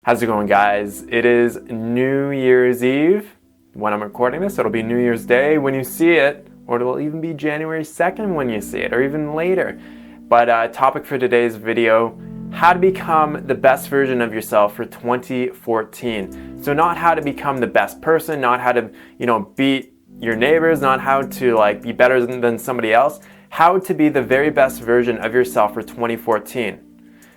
How's it going, guys? It is New Year's Eve when I'm recording this. It'll be New Year's Day when you see it, or it'll even be January 2nd when you see it, or even later. But topic for today's video, how to become the best version of yourself for 2014. So not how to become the best person, not how to, beat your neighbors, not how to be better than somebody else, how to be the very best version of yourself for 2014.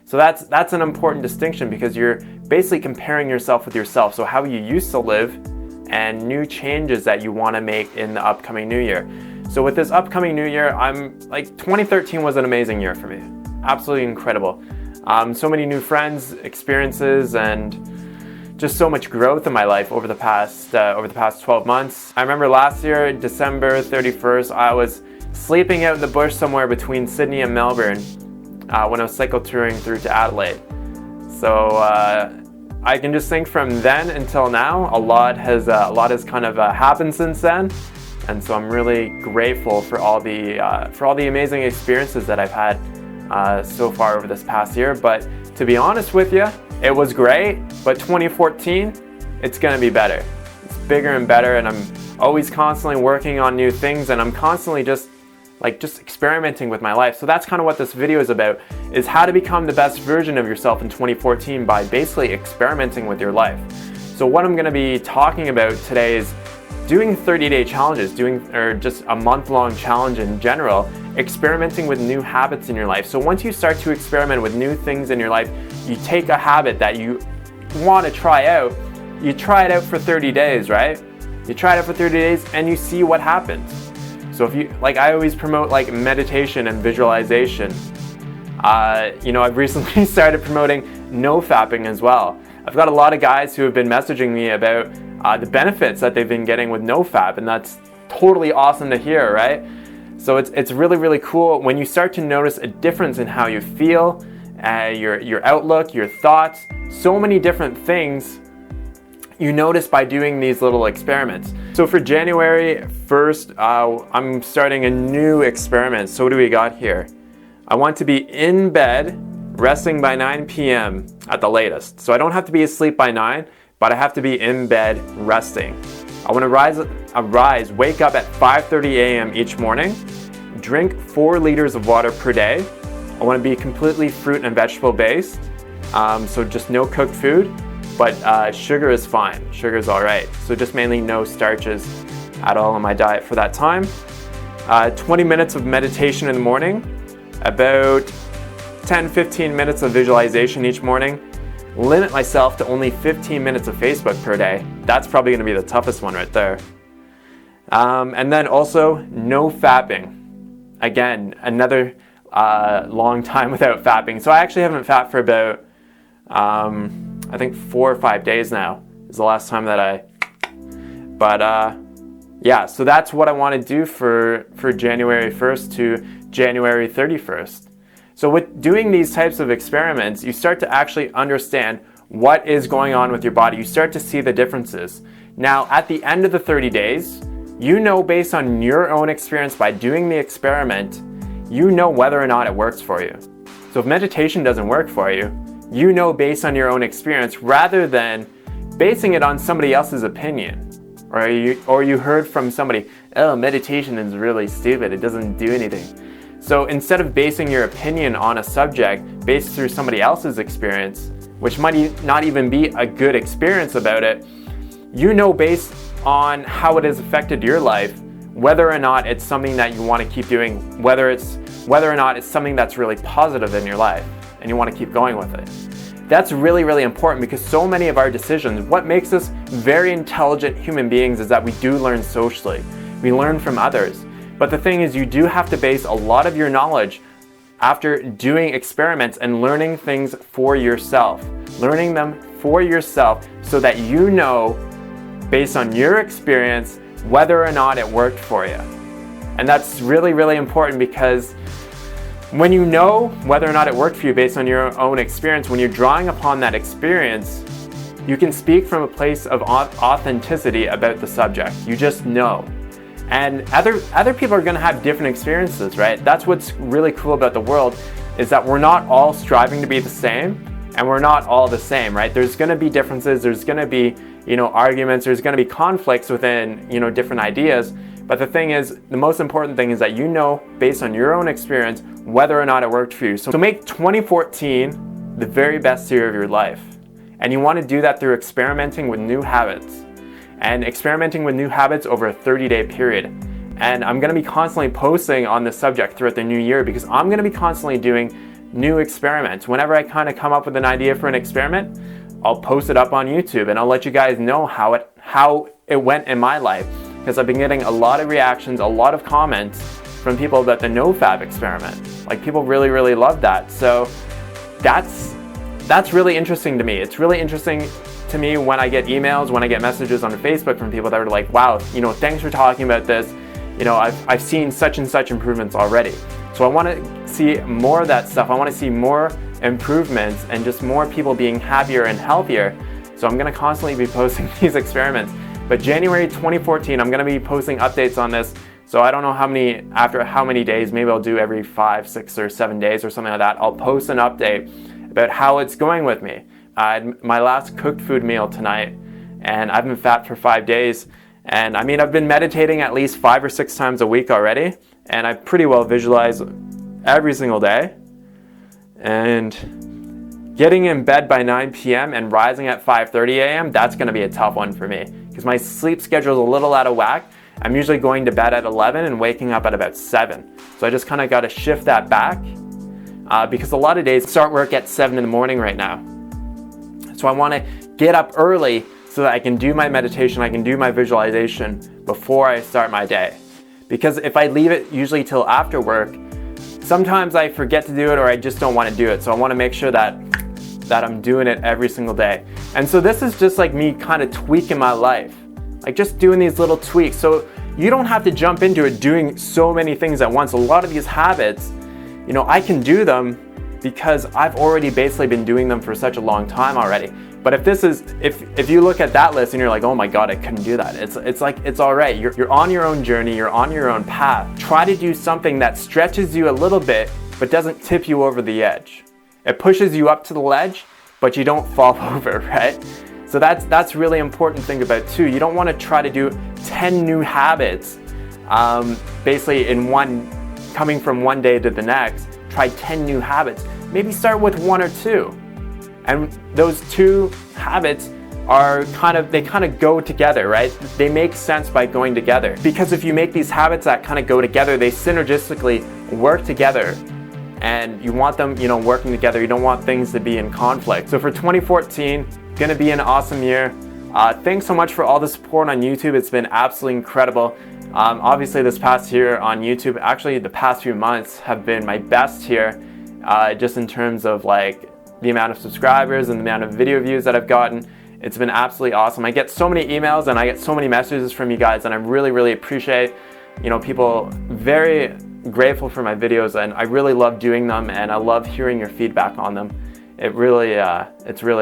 So that's an important distinction because you're basically comparing yourself with yourself. So how you used to live and new changes that you want to make in the upcoming new year. So with this upcoming new year, 2013 was an amazing year for me. Absolutely incredible. So many new friends, experiences, and just so much growth in my life over the past 12 months. I remember last year, December 31st, I was sleeping out in the bush somewhere between Sydney and Melbourne when I was cycle touring through to Adelaide. So I can just think from then until now, a lot has kind of happened since then, and so I'm really grateful for all the amazing experiences that I've had so far over this past year. But to be honest with you, it was great. But 2014, it's gonna be better. It's bigger and better, and I'm always constantly working on new things, and I'm constantly just experimenting with my life. So that's kind of what this video is about, is how to become the best version of yourself in 2014 by basically experimenting with your life. So what I'm going to be talking about today is doing 30-day challenges, or just a month-long challenge in general, experimenting with new habits in your life. So once you start to experiment with new things in your life, you take a habit that you want to try out, you try it out for 30 days, right? You try it out for 30 days and you see what happens. So if you, I always promote meditation and visualization. I've recently started promoting nofapping as well. I've got a lot of guys who have been messaging me about the benefits that they've been getting with nofap, and that's totally awesome to hear, right? So it's really, really cool when you start to notice a difference in how you feel, your outlook, your thoughts, so many different things you notice by doing these little experiments. So for January 1st, I'm starting a new experiment. So what do we got here? I want to be in bed, resting by 9 p.m. at the latest. So I don't have to be asleep by 9, but I have to be in bed resting. I want to wake up at 5:30 a.m. each morning, drink 4 liters of water per day. I want to be completely fruit and vegetable based, so just no cooked food. But sugar is fine. Sugar is all right. So just mainly no starches at all in my diet for that time. 20 minutes of meditation in the morning. About 10-15 minutes of visualization each morning. Limit myself to only 15 minutes of Facebook per day. That's probably going to be the toughest one right there. And then also no fapping. Again, another long time without fapping. So I actually haven't fapped for about I think 4 or 5 days now is the last time that yeah, so that's what I want to do for January 1st to January 31st. So with doing these types of experiments, you start to actually understand what is going on with your body. You start to see the differences. Now, at the end of the 30 days, based on your own experience by doing the experiment, whether or not it works for you. So if meditation doesn't work for you, based on your own experience, rather than basing it on somebody else's opinion, or you heard from somebody, oh, meditation is really stupid, it doesn't do anything. So instead of basing your opinion on a subject based through somebody else's experience, which might not even be a good experience about it, based on how it has affected your life, whether or not it's something that you want to keep doing, whether or not it's something that's really positive in your life and you want to keep going with it. That's really, really important because so many of our decisions, what makes us very intelligent human beings is that we do learn socially. We learn from others. But the thing is, you do have to base a lot of your knowledge after doing experiments and learning things for yourself. Learning them for yourself so that based on your experience, whether or not it worked for you. And that's really, really important because when you know whether or not it worked for you based on your own experience, when you're drawing upon that experience, you can speak from a place of authenticity about the subject. You just know. And other people are going to have different experiences, right? That's what's really cool about the world, is that we're not all striving to be the same. and we're not all the same, right? There's going to be differences, there's going to be, arguments, there's going to be conflicts within, different ideas. But the thing is, the most important thing is that based on your own experience, whether or not it worked for you. So make 2014 the very best year of your life. And you want to do that through experimenting with new habits. And experimenting with new habits over a 30-day period. And I'm going to be constantly posting on this subject throughout the new year, because I'm going to be constantly doing new experiments. Whenever I kind of come up with an idea for an experiment, I'll post it up on YouTube and I'll let you guys know how it went in my life. Because I've been getting a lot of reactions, a lot of comments from people about the nofap experiment. Like, people really, really love that. So that's really interesting to me. It's really interesting to me when I get emails, when I get messages on Facebook from people that are like, wow, thanks for talking about this. I've seen such and such improvements already. So I want to see more of that stuff. I want to see more improvements and just more people being happier and healthier. So I'm going to constantly be posting these experiments. But January 2014, I'm going to be posting updates on this. So I don't know after how many days, maybe I'll do every 5, 6, or 7 days or something like that. I'll post an update about how it's going with me. I had my last cooked food meal tonight, and I've been fat for 5 days. And I've been meditating at least 5 or 6 times a week already, and I pretty well visualize every single day. And getting in bed by 9 p.m. and rising at 5:30 a.m., that's going to be a tough one for me, because my sleep schedule is a little out of whack. I'm usually going to bed at 11 and waking up at about 7. So I just kind of got to shift that back, because a lot of days start work at 7 in the morning right now. So I want to get up early so that I can do my meditation, I can do my visualization before I start my day. Because if I leave it usually till after work, sometimes I forget to do it or I just don't want to do it. So I want to make sure that I'm doing it every single day. And so this is just like me kind of tweaking my life, like just doing these little tweaks. So you don't have to jump into it doing so many things at once. A lot of these habits, I can do them because I've already basically been doing them for such a long time already. But if you look at that list and you're like, oh my God, I couldn't do that. It's all right. You're on your own journey. You're on your own path. Try to do something that stretches you a little bit, but doesn't tip you over the edge. It pushes you up to the ledge, but you don't fall over, right? So that's really important thing about too. You don't want to try to do 10 new habits, basically coming from one day to the next. Try 10 new habits. Maybe start with 1 or 2. And those 2 habits they kind of go together, right? They make sense by going together. Because if you make these habits that kind of go together, they synergistically work together. And you want them, working together. You don't want things to be in conflict. So for 2014, gonna be an awesome year. Thanks so much for all the support on YouTube. It's been absolutely incredible. Obviously this past year on YouTube, actually the past few months have been my best here, just in terms of like the amount of subscribers and the amount of video views that I've gotten. It's been absolutely awesome. I get so many emails and I get so many messages from you guys, and I really, really appreciate, people very grateful for my videos, and I really love doing them, and I love hearing your feedback on them. It's really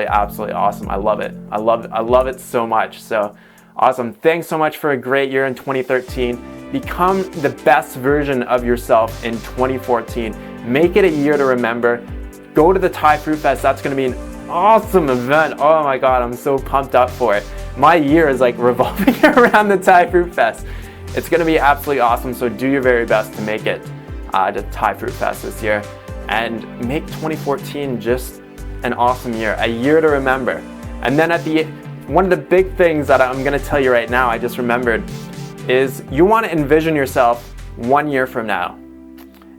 absolutely awesome. I love it. I love it so much. So awesome. Thanks so much for a great year in 2013. Become the best version of yourself in 2014. Make it a year to remember. Go to the Thai Fruit Fest. That's going to be an awesome event. Oh my God, I'm so pumped up for it. My year is like revolving around the Thai Fruit Fest. It's going to be absolutely awesome. So do your very best to make it to Thai Fruit Fest this year, and make 2014 just an awesome year, a year to remember. And then one of the big things that I'm going to tell you right now, I just remembered, is you want to envision yourself 1 year from now.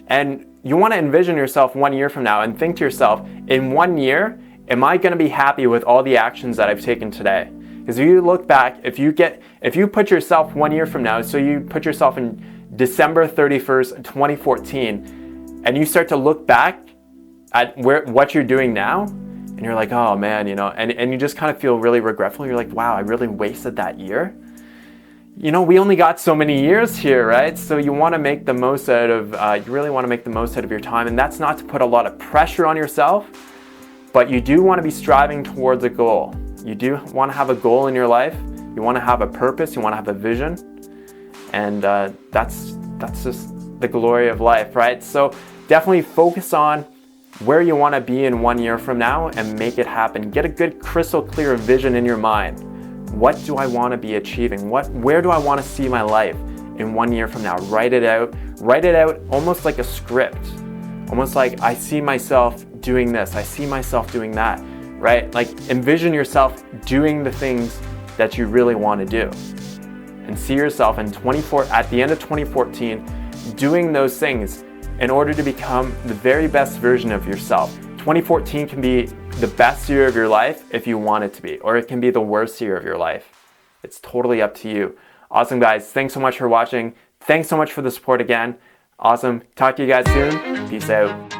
And you want to envision yourself 1 year from now and think to yourself, in 1 year, am I going to be happy with all the actions that I've taken today? Because if you look back, if you put yourself 1 year from now, so you put yourself in December 31st, 2014, and you start to look back at what you're doing now, and you're like, oh man, and you just kind of feel really regretful. You're like, wow, I really wasted that year. We only got so many years here, right? So you want to make the most out of, you really want to make the most out of your time. And that's not to put a lot of pressure on yourself, but you do want to be striving towards a goal. You do want to have a goal in your life. You want to have a purpose. You want to have a vision. And that's just the glory of life, right? So definitely focus on where you want to be in 1 year from now and make it happen. Get a good crystal clear vision in your mind. What do I want to be achieving? Where do I want to see my life in 1 year from now? Write it out. Write it out almost like a script. Almost like I see myself doing this. I see myself doing that, right? Like envision yourself doing the things that you really want to do. And see yourself at the end of 2014 doing those things in order to become the very best version of yourself. 2014 can be the best year of your life if you want it to be, or it can be the worst year of your life. It's totally up to you. Awesome, guys. Thanks so much for watching. Thanks so much for the support again. Awesome. Talk to you guys soon. Peace out.